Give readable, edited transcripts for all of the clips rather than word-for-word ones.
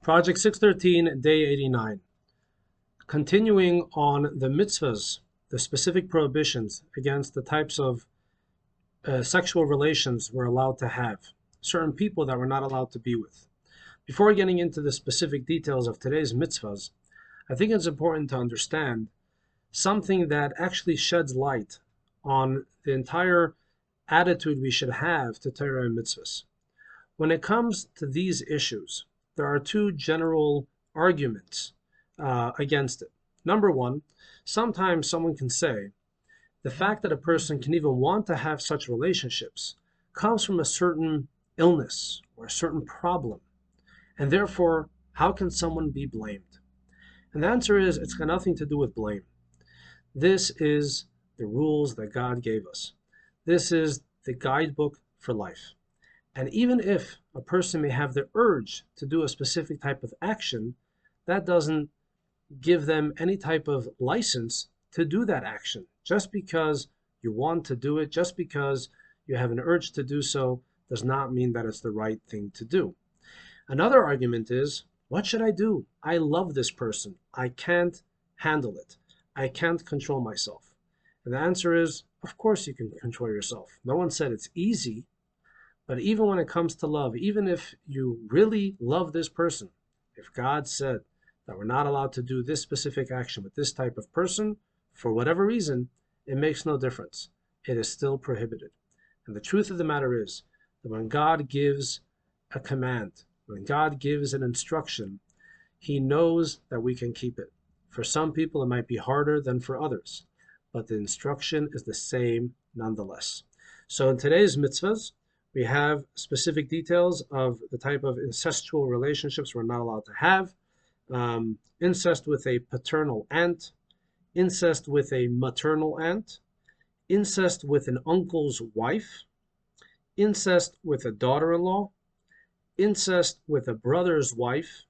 Project 613, day 89. Continuing on the mitzvahs, the specific prohibitions against the types of sexual relations we're allowed to have, certain people that we're not allowed to be with. Before getting into the specific details of today's mitzvahs, I think it's important to understand something that actually sheds light on the entire attitude we should have to Torah and mitzvahs. When it comes to these issues, there are two general arguments against it. Number one, sometimes someone can say the fact that a person can even want to have such relationships comes from a certain illness or a certain problem, and therefore, how can someone be blamed? And the answer is, it's got nothing to do with blame. This is the rules that God gave us. This is the guidebook for life. And even if a person may have the urge to do a specific type of action, that doesn't give them any type of license to do that action. Just because you want to do it, just because you have an urge to do so, does not mean that it's the right thing to do. Another argument is, what should I do? I love this person. I can't handle it. I can't control myself. And the answer is, of course you can control yourself. No one said it's easy. But even when it comes to love, even if you really love this person, if God said that we're not allowed to do this specific action with this type of person, for whatever reason, it makes no difference. It is still prohibited. And the truth of the matter is that when God gives a command, when God gives an instruction, He knows that we can keep it. For some people, it might be harder than for others, but the instruction is the same nonetheless. So in today's mitzvahs, we have specific details of the type of incestual relationships we're not allowed to have. Incest with a paternal aunt, incest with a maternal aunt, incest with an uncle's wife, incest with a daughter-in-law, incest with a brother's wife,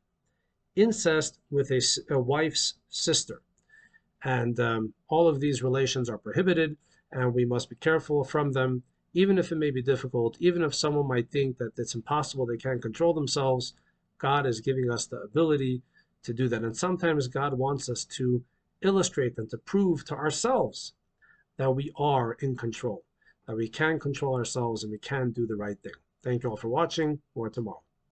incest with a wife's sister. And all of these relations are prohibited, and we must be careful from them. Even if it may be difficult, even if someone might think that it's impossible, they can't control themselves, God is giving us the ability to do that. And sometimes God wants us to illustrate and to prove to ourselves that we are in control, that we can control ourselves and we can do the right thing. Thank you all for watching. More tomorrow.